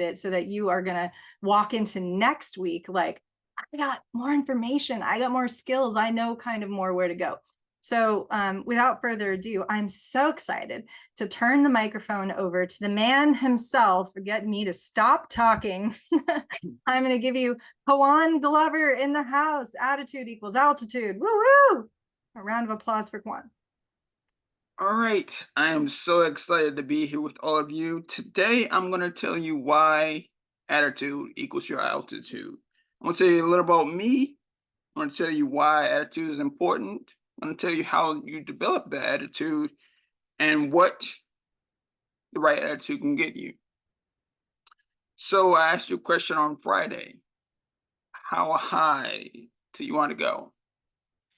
it so that you are going to walk into next week like, I got more information, I got more skills, I know kind of more where to go. So without further ado, I'm so excited to turn the microphone over to the man himself. Get me to stop talking. I'm going to give you Juan Glover in the house. Attitude equals altitude. Woo woo! A round of applause for Juan. All right, I am so excited to be here with all of you. Today, I'm going to tell you why attitude equals your altitude. I'm going to tell you a little about me. I'm going to tell you why attitude is important. I'm going to tell you how you develop the attitude and what the right attitude can get you. So I asked you a question on Friday. How high do you want to go?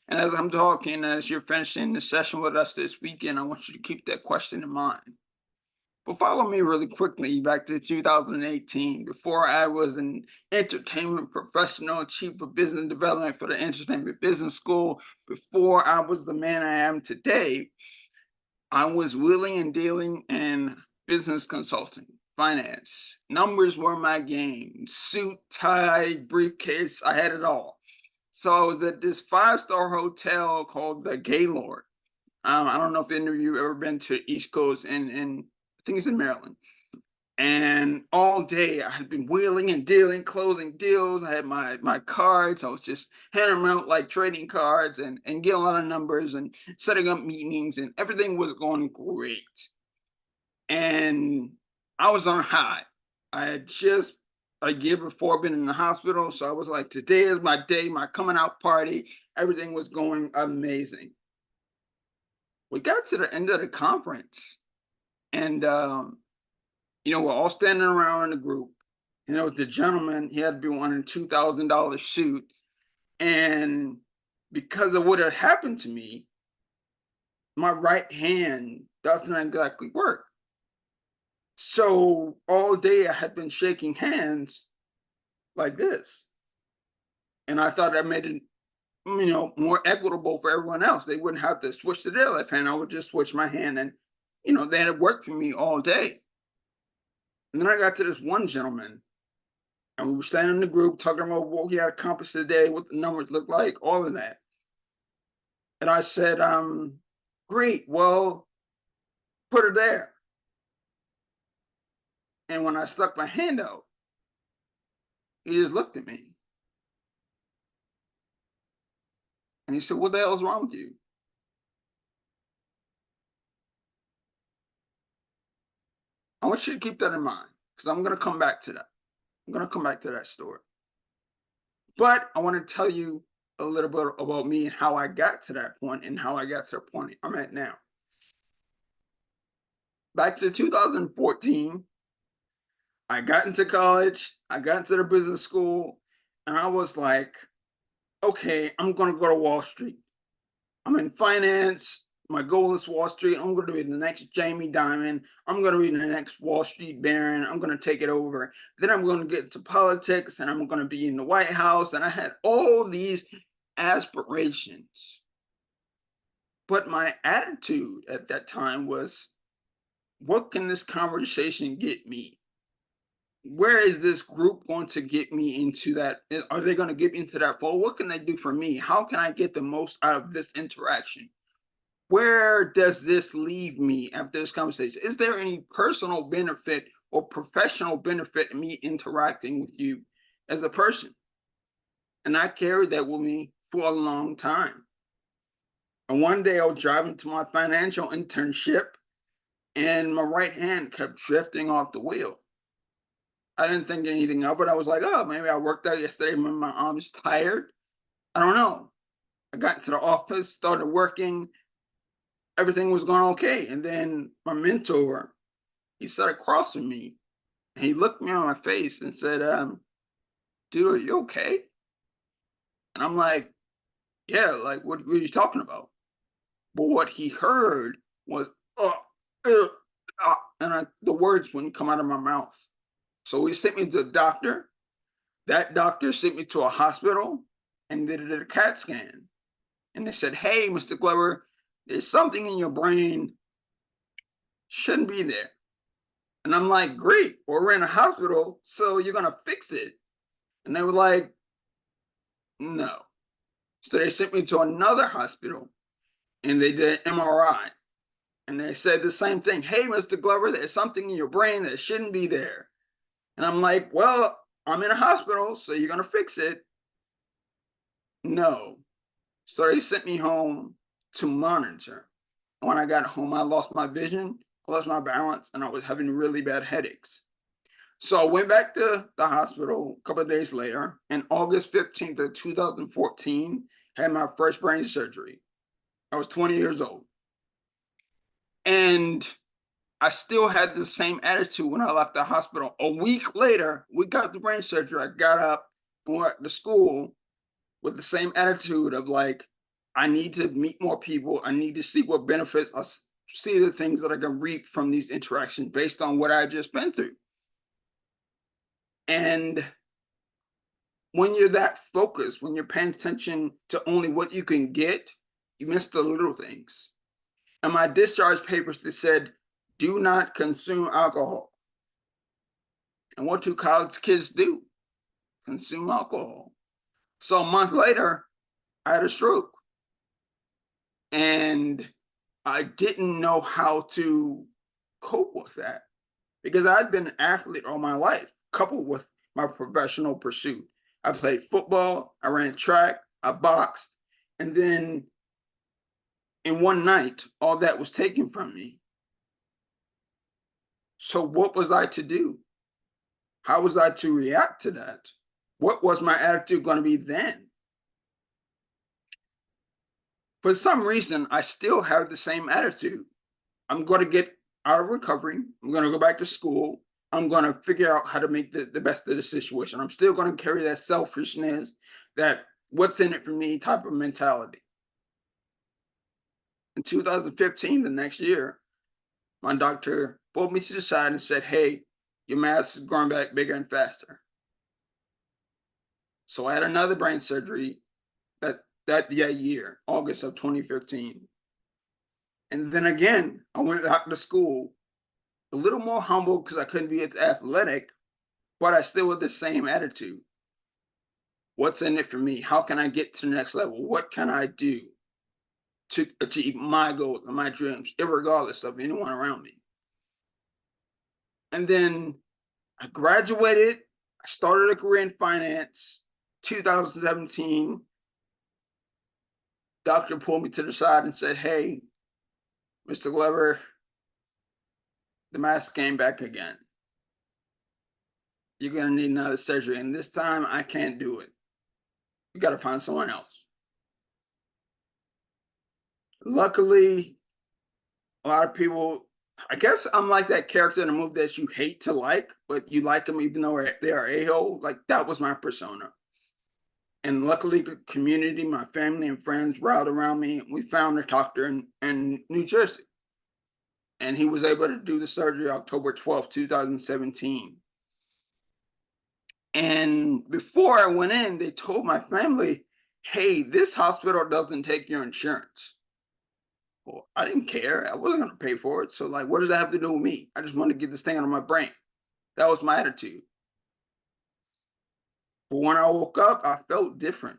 And as I'm talking, as you're finishing the session with us this weekend, I want you to keep that question in mind. But follow me really quickly back to 2018, before I was an entertainment professional, chief of business development for the Entertainment Business School. Before I was the man I am today, I was wheeling and dealing in business consulting, finance. Numbers were my game. Suit, tie, briefcase, I had it all. So I was at this five-star hotel called the Gaylord. I don't know if any of you ever been to the East Coast, and I think it's in Maryland. And all day I had been wheeling and dealing, closing deals. I had my cards. I was just handing them out like trading cards and getting a lot of numbers and setting up meetings, and everything was going great. And I was on a high. I had just a year before been in the hospital. So I was like, today is my day, my coming out party. Everything was going amazing. We got to the end of the conference, and we're all standing around in a group. And there was the gentleman, he had to be wearing a $2,000 suit. And because of what had happened to me, my right hand doesn't exactly work. So all day I had been shaking hands like this. And I thought that made it, more equitable for everyone else. They wouldn't have to switch to their left hand. I would just switch my hand, and, they had worked for me all day. And then I got to this one gentleman, and we were standing in the group talking about what he had accomplished today, what the numbers looked like, all of that. And I said, great, well, put her there. And when I stuck my hand out, he just looked at me. And he said, what the hell is wrong with you? I want you to keep that in mind, because I'm going to come back to that. I'm going to come back to that story. But I want to tell you a little bit about me and how I got to that point and how I got to the point I'm at now. Back to 2014, I got into college, I got into the business school, and I was like, okay, I'm going to go to Wall Street. I'm in finance. My goal is Wall Street. I'm going to be the next Jamie Dimon. I'm going to be the next Wall Street Baron. I'm going to take it over. Then I'm going to get into politics, and I'm going to be in the White House. And I had all these aspirations. But my attitude at that time was, what can this conversation get me? Where is this group going to get me into that? Are they going to get me into that fold? What can they do for me? How can I get the most out of this interaction? Where does this leave me after this conversation? Is there any personal benefit or professional benefit in me interacting with you as a person? And I carried that with me for a long time. And one day I was driving to my financial internship, and my right hand kept drifting off the wheel. I didn't think anything of it. I was like, oh, maybe I worked out yesterday, maybe my arm's tired. I don't know. I got into the office, started working. Everything was going okay. And then my mentor, he sat across from me, and he looked me on my face and said, dude, are you okay? And I'm like, yeah, like, what are you talking about? But what he heard was, and the words wouldn't come out of my mouth. So he sent me to a doctor. That doctor sent me to a hospital, and they did a CAT scan. And they said, hey, Mr. Glover, there's something in your brain shouldn't be there. And I'm like, great, well, we're in a hospital, so you're gonna fix it. And they were like, no. So they sent me to another hospital and they did an MRI. And they said the same thing. Hey, Mr. Glover, there's something in your brain that shouldn't be there. And I'm like, well, I'm in a hospital, so you're gonna fix it. No. So they sent me home to monitor. When I got home, I lost my vision, I lost my balance, and I was having really bad headaches. So I went back to the hospital a couple of days later, and August 15th of 2014, had my first brain surgery. I was 20 years old. And I still had the same attitude when I left the hospital. A week later, we got the brain surgery. I got up and went to school with the same attitude of like, I need to meet more people. I need to see what benefits, see the things that I can reap from these interactions based on what I just been through. And when you're that focused, when you're paying attention to only what you can get, you miss the little things. And my discharge papers, they said, do not consume alcohol. And what do college kids do? Consume alcohol. So a month later, I had a stroke. And I didn't know how to cope with that because I'd been an athlete all my life, coupled with my professional pursuit. I played football, I ran track, I boxed, and then in one night, all that was taken from me. So what was I to do? How was I to react to that? What was my attitude going to be then? For some reason, I still have the same attitude. I'm going to get out of recovery. I'm going to go back to school. I'm going to figure out how to make the best of the situation. I'm still going to carry that selfishness, that what's in it for me type of mentality. In 2015, the next year, my doctor pulled me to the side and said, hey, your mass is growing back bigger and faster. So I had another brain surgery that year, August of 2015. And then again, I went back to school, a little more humble because I couldn't be as athletic, but I still had the same attitude. What's in it for me? How can I get to the next level? What can I do to achieve my goals and my dreams, irregardless of anyone around me? And then I graduated. I started a career in finance. 2017, doctor pulled me to the side and said, hey, Mr. Glover, the mass came back again. You're going to need another surgery. And this time I can't do it. You got to find someone else. Luckily, a lot of people, I guess I'm like that character in a movie that you hate to like, but you like them even though they are a-hole. Like that was my persona. And luckily the community, my family and friends rallied around me. We found a doctor in New Jersey. And he was able to do the surgery October 12th, 2017. And before I went in, they told my family, hey, this hospital doesn't take your insurance. Well, I didn't care. I wasn't going to pay for it. So, like, what does that have to do with me? I just wanted to get this thing out of my brain. That was my attitude. But when I woke up, I felt different.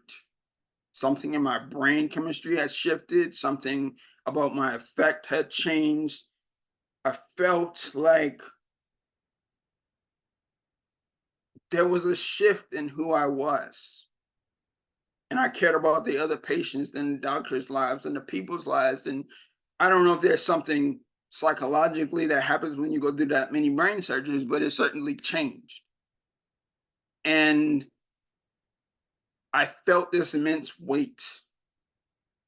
Something in my brain chemistry had shifted. Something about my effect had changed. I felt like there was a shift in who I was. And I cared about the other patients and the doctors' lives and the people's lives. And I don't know if there's something psychologically that happens when you go through that many brain surgeries, but it certainly changed. And I felt this immense weight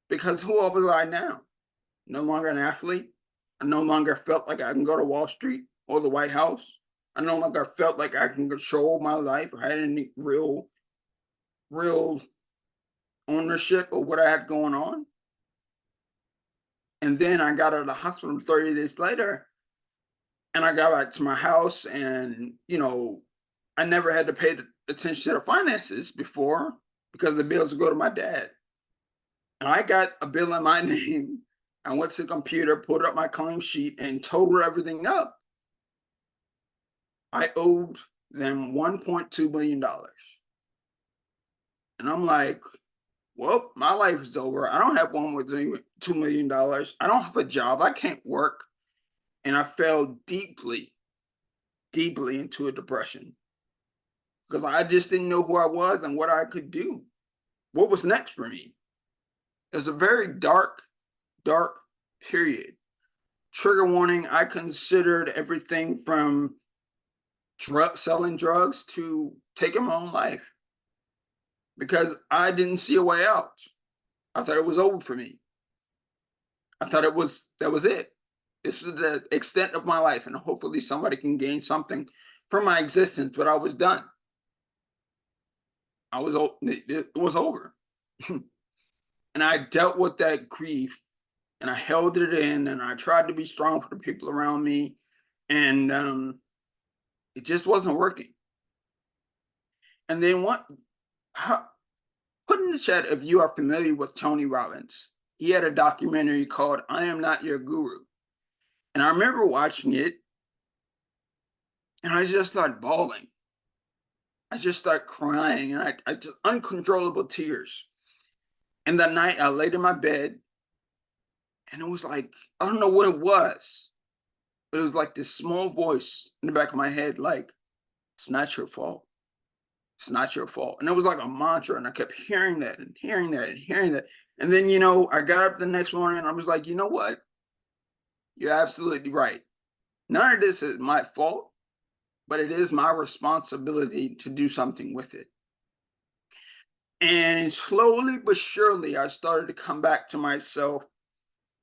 because who was I now? No longer an athlete. I no longer felt like I can go to Wall Street or the White House. I no longer felt like I can control my life or had any real ownership of what I had going on. And then I got out of the hospital 30 days later and I got back to my house and, I never had to pay attention to the finances before because the bills would go to my dad. And I got a bill in my name. I went to the computer, pulled up my claim sheet and totaled everything up. I owed them $1.2 million. And I'm like, well, my life is over. I don't have $2 million. I don't have a job. I can't work. And I fell deeply, deeply into a depression because I just didn't know who I was and what I could do. What was next for me? It was a very dark, dark period. Trigger warning, I considered everything from selling drugs to taking my own life because I didn't see a way out. I thought it was over for me. I thought that was it. This is the extent of my life, and hopefully somebody can gain something from my existence, but I was done. It was over. And I dealt with that grief and I held it in and I tried to be strong for the people around me. And it just wasn't working. And then put in the chat if you are familiar with Tony Robbins. He had a documentary called I Am Not Your Guru. And I remember watching it and I just started bawling. I just started crying and I just uncontrollable tears. And that night I laid in my bed and it was like, I don't know what it was, but it was like this small voice in the back of my head, like, it's not your fault. It's not your fault. And it was like a mantra. And I kept hearing that and hearing that and hearing that. And then, I got up the next morning and I was like, you know what? You're absolutely right. None of this is my fault, but it is my responsibility to do something with it. And slowly but surely, I started to come back to myself.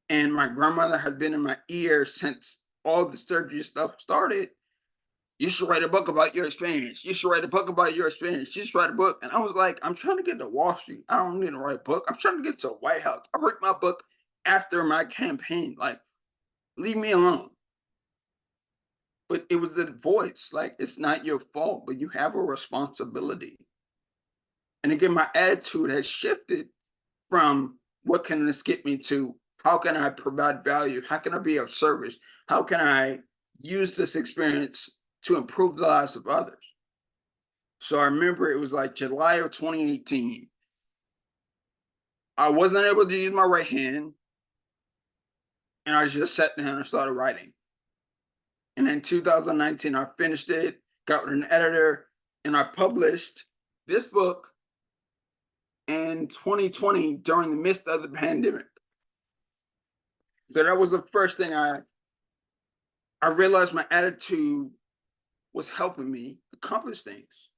And my grandmother had been in my ear since all the surgery stuff started. You should write a book about your experience. You should write a book about your experience. You should write a book. And I was like, I'm trying to get to Wall Street. I don't need to write a book. I'm trying to get to the White House. I wrote my book after my campaign. Like, leave me alone. But it was a voice. Like, it's not your fault, but you have a responsibility. And again, my attitude has shifted from what can this get me to how can I provide value? How can I be of service? How can I use this experience to improve the lives of others? So I remember it was like July of 2018. I wasn't able to use my right hand. And I just sat down and started writing. And in 2019, I finished it, got with an editor, and I published this book in 2020 during the midst of the pandemic. So that was the first thing I realized my attitude was helping me accomplish things.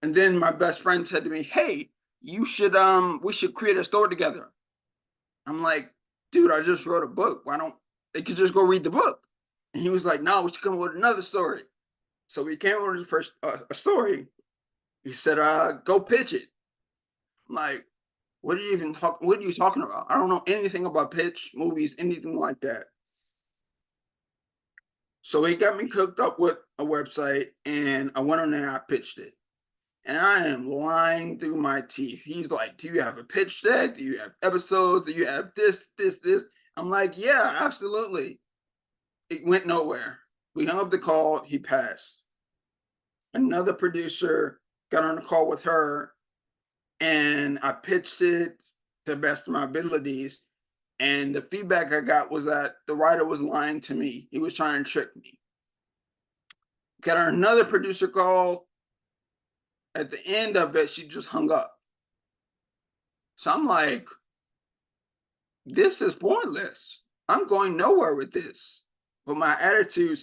And then my best friend said to me, hey, we should create a store together. I'm like, dude, I just wrote a book. Why don't they could just go read the book? And he was like, no, we should come up with another story. So we came up with the first a story. He said, go pitch it. I'm like, what are you talking about? I don't know anything about pitch, movies, anything like that. So he got me cooked up with a website and I went on there and I pitched it. And I am lying through my teeth. He's like, do you have a pitch deck? Do you have episodes? Do you have this? I'm like, yeah, absolutely. It went nowhere. We hung up the call. He passed. Another producer got on the call with her and I pitched it to the best of my abilities. And the feedback I got was that the writer was lying to me. He was trying to trick me. Got on another producer call. At the end of it, she just hung up. So I'm like, this is pointless. I'm going nowhere with this. But my attitude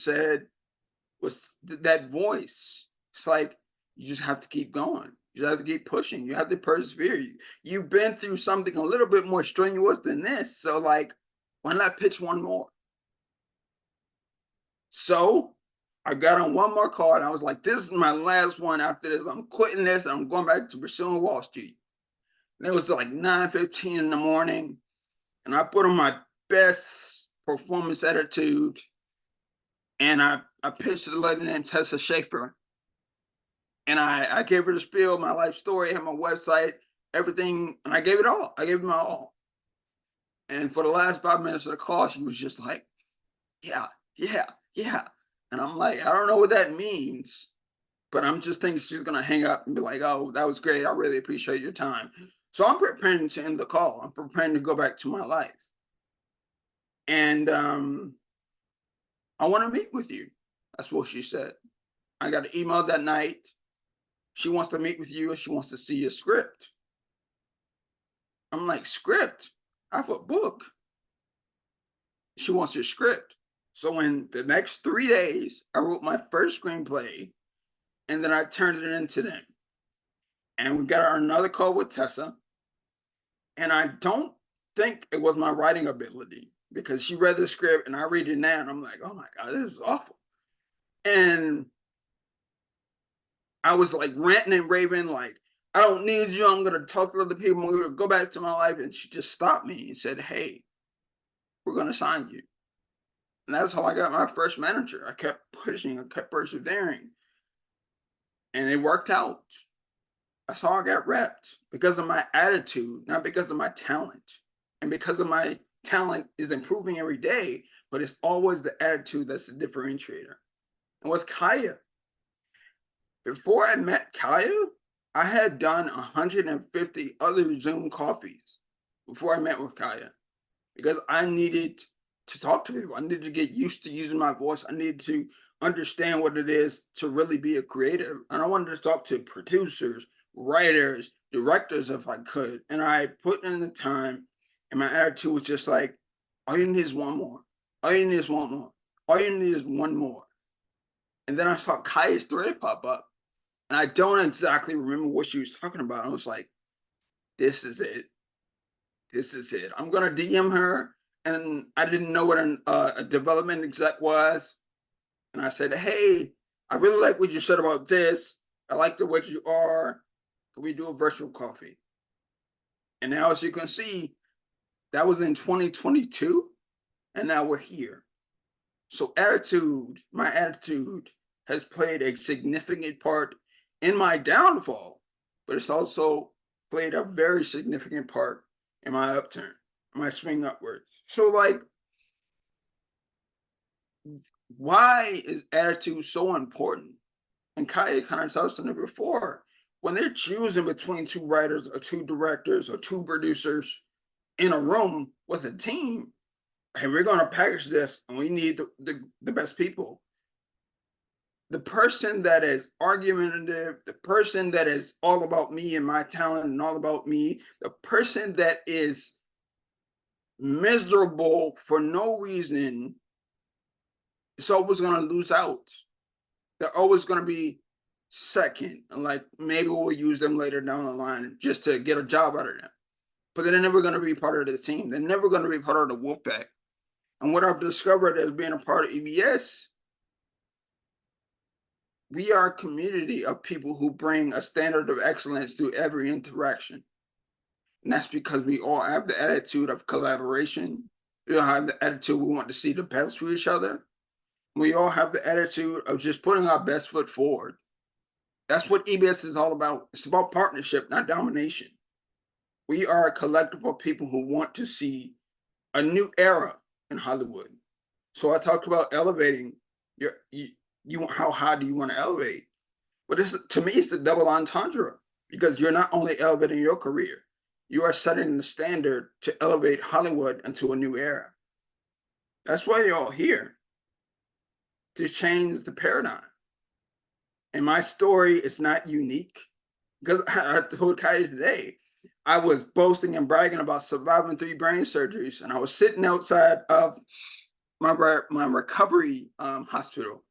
was that voice. It's like, you just have to keep going. You just have to keep pushing. You have to persevere. You've been through something a little bit more strenuous than this. So like, why not pitch one more? So I got on one more call and I was like, this is my last one. After this, I'm quitting this. I'm going back to pursuing Wall Street. And it was like 9:15 in the morning. And I put on my best performance attitude. And I pitched to the lady named Tessa Schaefer. And I gave her the spiel, my life story, had my website, everything. And I gave it all. I gave it my all. And for the last 5 minutes of the call, she was just like, yeah. And I'm like, I don't know what that means, but I'm just thinking she's gonna hang up and be like, oh, that was great. I really appreciate your time. So I'm preparing to end the call. I'm preparing to go back to my life. And I want to meet with you. That's what she said. I got an email that night. She wants to meet with you and she wants to see your script. I'm like, script? I have a book. She wants your script. So in the next 3 days, I wrote my first screenplay and then I turned it into them. And we got another call with Tessa. And I don't think it was my writing ability because she read the script and I read it now and I'm like, oh my God, this is awful. And I was like ranting and raving, like, I don't need you. I'm going to talk to other people. I'm going to go back to my life. And she just stopped me and said, hey, we're going to sign you. And that's how I got my first manager. I kept pushing, I kept persevering. And it worked out. That's how I got repped because of my attitude, not because of my talent. And because of my talent is improving every day, but it's always the attitude that's the differentiator. And with Kaya, before I met Kaya, I had done 150 other Zoom coffees before I met with Kaya because I needed to talk to people. I needed to get used to using my voice. I needed to understand what it is to really be a creative. And I wanted to talk to producers, writers, directors if I could. And I put in the time, and my attitude was just like, all you need is one more. All you need is one more. All you need is one more. And then I saw Kaya's thread pop up. And I don't exactly remember what she was talking about. I was like, this is it. This is it. I'm going to DM her. And I didn't know what a development exec was. And I said, hey, I really like what you said about this. I like the way you are. Can we do a virtual coffee? And now, as you can see, that was in 2022. And now we're here. So attitude, my attitude has played a significant part in my downfall, but it's also played a very significant part in my upturn, my swing upwards. So like, why is attitude so important? And Kaya kind of touched on it before. When they're choosing between two writers or two directors or two producers in a room with a team, hey, we're going to package this and we need the best people. The person that is argumentative, the person that is all about me and my talent and all about me, the person that is miserable for no reason is always going to lose out. They're always going to be second. And like maybe we'll use them later down the line just to get a job out of them. But they're never going to be part of the team. They're never going to be part of the wolf pack. And what I've discovered as being a part of EBS, we are a community of people who bring a standard of excellence to every interaction. And that's because we all have the attitude of collaboration. We all have the attitude we want to see the best for each other. We all have the attitude of just putting our best foot forward. That's what EBS is all about. It's about partnership, not domination. We are a collective of people who want to see a new era in Hollywood. So I talked about elevating you how high do you want to elevate? But to me, it's a double entendre because you're not only elevating your career, you are setting the standard to elevate Hollywood into a new era. That's why you're all here, to change the paradigm. And my story is not unique because I told Kaya today, I was boasting and bragging about surviving 3 brain surgeries, and I was sitting outside of my recovery hospital.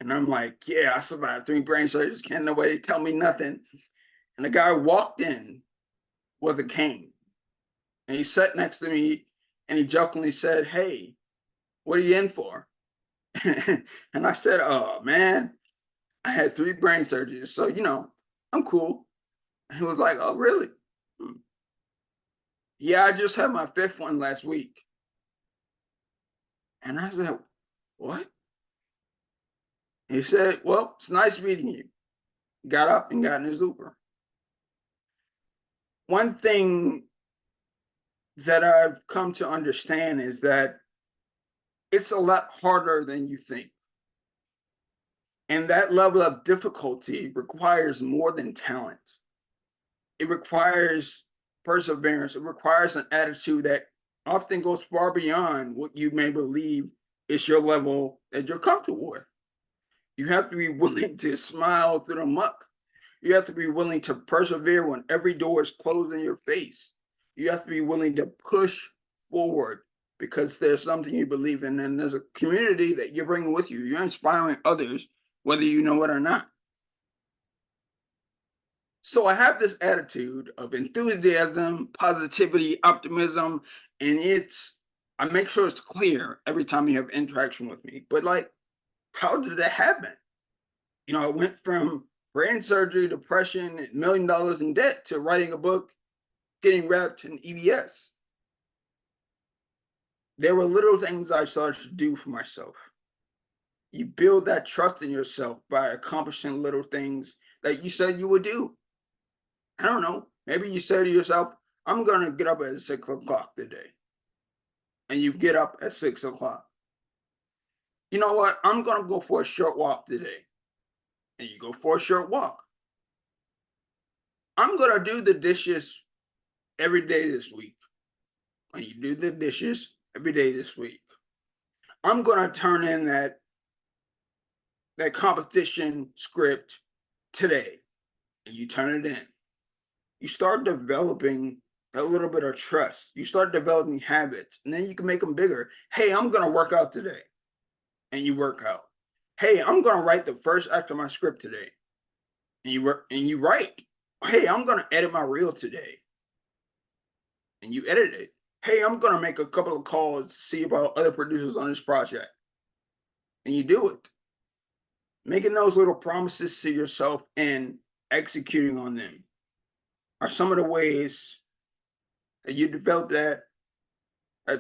And I'm like, yeah, I survived 3 brain surgeries. Can't nobody tell me nothing. And the guy walked in with a cane. And he sat next to me and he jokingly said, hey, what are you in for? And I said, oh, man, I had 3 brain surgeries. So, I'm cool. And he was like, oh, really? Yeah, I just had my 5th one last week. And I said, what? He said, well, it's nice meeting you. Got up and got in his Uber. One thing that I've come to understand is that it's a lot harder than you think. And that level of difficulty requires more than talent. It requires perseverance. It requires an attitude that often goes far beyond what you may believe is your level that you're comfortable with. You have to be willing to smile through the muck. You have to be willing to persevere when every door is closed in your face. You have to be willing to push forward because there's something you believe in and there's a community that you're bringing with you. You're inspiring others, whether you know it or not. So I have this attitude of enthusiasm, positivity, optimism, and I make sure it's clear every time you have interaction with me. But like, how did that happen? I went from brain surgery, depression, $1 million in debt to writing a book, getting wrapped in EBS. There were little things I started to do for myself. You build that trust in yourself by accomplishing little things that you said you would do. I don't know. Maybe you say to yourself, I'm going to get up at 6 o'clock today. And you get up at 6 o'clock. You know what? I'm going to go for a short walk today. And you go for a short walk. I'm going to do the dishes every day this week. And you do the dishes every day this week. I'm going to turn in that competition script today. And you turn it in. You start developing a little bit of trust. You start developing habits, and then you can make them bigger. Hey, I'm going to work out today. And you work out. Hey, I'm going to write the first act of my script today. And you write. Hey, I'm going to edit my reel today. And you edit it. Hey, I'm going to make a couple of calls to see about other producers on this project. And you do it. Making those little promises to yourself and executing on them are some of the ways that you develop that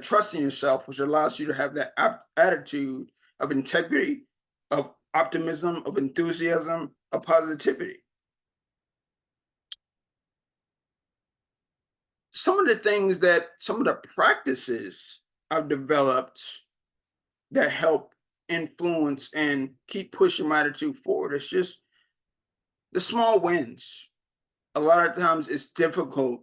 trust in yourself, which allows you to have that attitude of integrity, of optimism, of enthusiasm, of positivity. Some of the practices I've developed that help influence and keep pushing my attitude forward, it's just the small wins. A lot of times it's difficult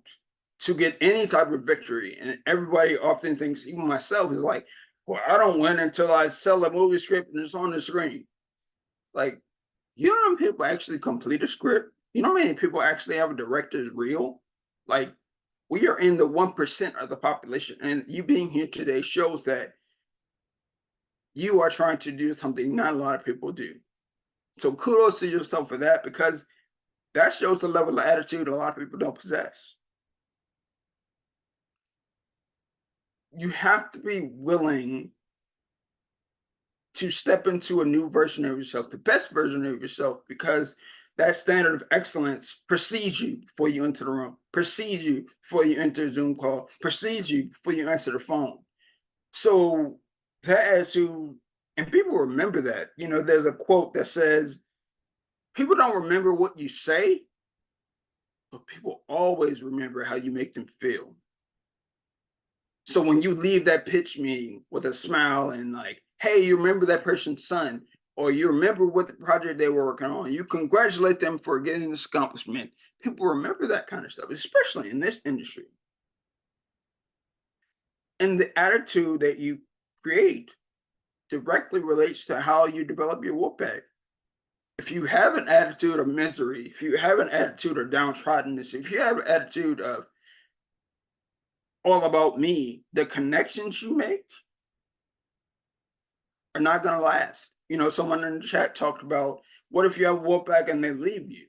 to get any type of victory. And everybody often thinks, even myself, is like, well, I don't win until I sell a movie script and it's on the screen. Like, you know how many people actually complete a script? You know how many people actually have a director's reel? Like, we are in the 1% of the population. And you being here today shows that you are trying to do something not a lot of people do. So kudos to yourself for that, because that shows the level of attitude a lot of people don't possess. You have to be willing to step into a new version of yourself, the best version of yourself, because that standard of excellence precedes you before you enter the room, precedes you before you enter a Zoom call, precedes you before you answer the phone. So that attitude, and people remember that. There's a quote that says, people don't remember what you say, but people always remember how you make them feel. So when you leave that pitch meeting with a smile and like, hey, you remember that person's son, or you remember what the project they were working on, you congratulate them for getting this accomplishment. People remember that kind of stuff, especially in this industry. And the attitude that you create directly relates to how you develop your work ethic. If you have an attitude of misery, if you have an attitude of downtroddenness, if you have an attitude of all about me, the connections you make are not going to last. Someone in the chat talked about, what if you have work back and they leave you?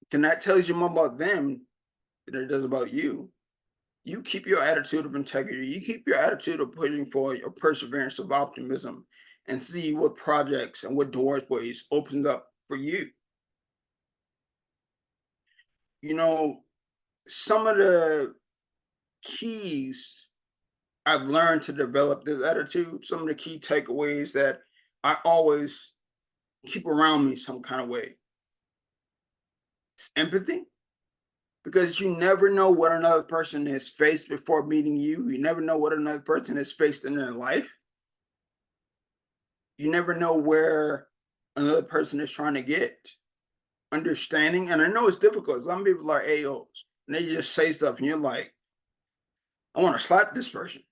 Then that tells you more about them than it does about you. You keep your attitude of integrity. You keep your attitude of pushing for your perseverance of optimism, and see what projects and what doorways opens up for you. Some of the keys I've learned to develop this attitude, some of the key takeaways that I always keep around me some kind of way. It's empathy, because you never know what another person has faced before meeting you. You never know what another person has faced in their life. you never know where another person is trying to get. Understanding, and I know it's difficult. Some people are AOs and they just say stuff, and you're like, I want to slap this person.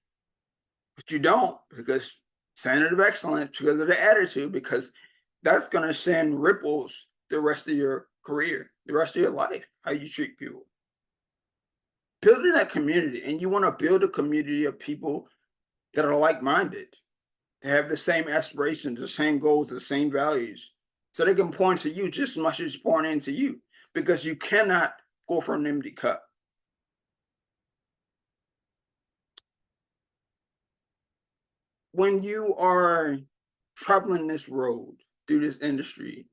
But you don't, because standard of excellence, because of the attitude, because that's going to send ripples the rest of your career, the rest of your life, how you treat people. Building that community, and you want to build a community of people that are like-minded. They have the same aspirations, the same goals, the same values. So they can pour into you just as much as pouring into you, because you cannot go for an empty cup. When you are traveling this road through this industry,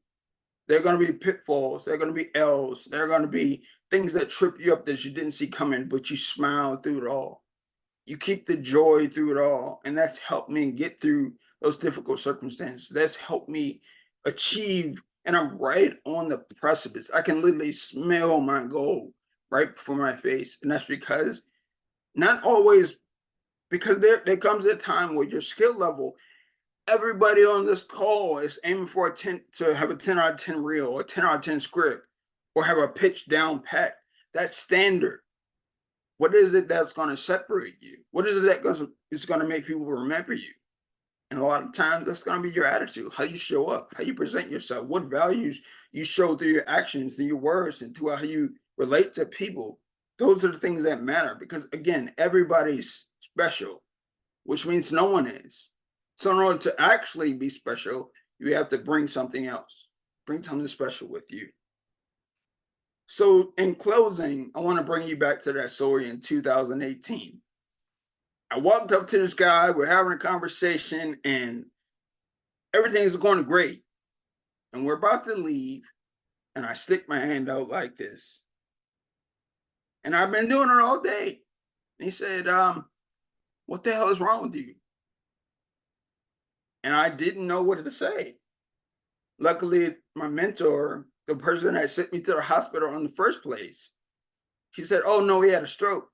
there are going to be pitfalls, there are going to be L's, there are going to be things that trip you up that you didn't see coming, but you smile through it all. You keep the joy through it all. And that's helped me get through those difficult circumstances. That's helped me achieve, and I'm right on the precipice. I can literally smell my goal right before my face. And that's because, not always, because there comes a time where your skill level, everybody on this call is aiming for to have a 10 out of 10 reel or 10 out of 10 script, or have a pitch down pat. That's standard. What is it that's going to separate you? What is it that is going to make people remember you? And a lot of times that's going to be your attitude, how you show up, how you present yourself, what values you show through your actions, through your words, and through how you relate to people. Those are the things that matter, because again, everybody's special, which means no one is. So in order to actually be special, you have to bring something else, bring something special with you. So in closing, I want to bring you back to that story in 2018. I walked up to this guy, we're having a conversation, and everything's going great. And we're about to leave, and I stick my hand out like this. And I've been doing it all day. And he said, what the hell is wrong with you? And I didn't know what to say. Luckily, my mentor, the person that sent me to the hospital in the first place, he said, oh no, he had a stroke.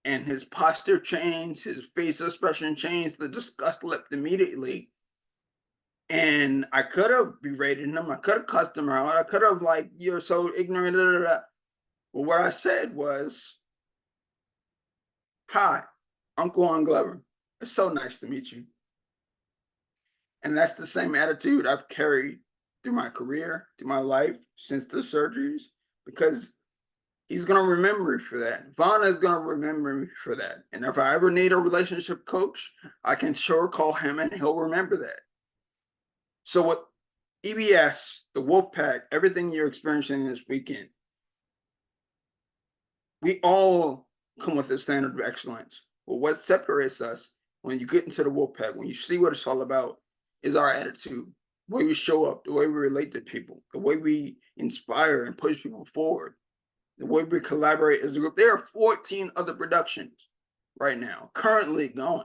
And his posture changed, his face expression changed, the disgust left immediately. And I could have berated him, I could have cussed him out, I could have like, you're so ignorant, da, da, da. But what I said was, hi, I'm Juan Glover. It's so nice to meet you. And that's the same attitude I've carried through my career, through my life, since the surgeries, because he's going to remember me for that. Vaughn is going to remember me for that. And if I ever need a relationship coach, I can sure call him and he'll remember that. So what EBS, the Wolfpack, everything you're experiencing this weekend, we all come with a standard of excellence. But what separates us, when you get into the Wolfpack, when you see what it's all about, is our attitude, the way we show up, the way we relate to people, the way we inspire and push people forward, the way we collaborate as a group. There are 14 other productions right now, currently going.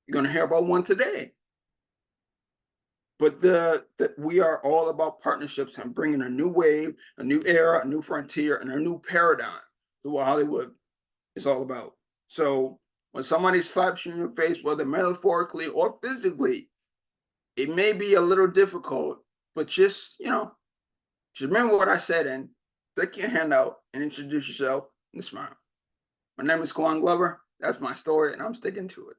You're going to hear about one today. But we are all about partnerships and bringing a new wave, a new era, a new frontier, and a new paradigm to what Hollywood is all about. So when somebody slaps you in your face, whether metaphorically or physically, it may be a little difficult, but just remember what I said and stick your hand out and introduce yourself and smile. My name is Juan Glover. That's my story, and I'm sticking to it.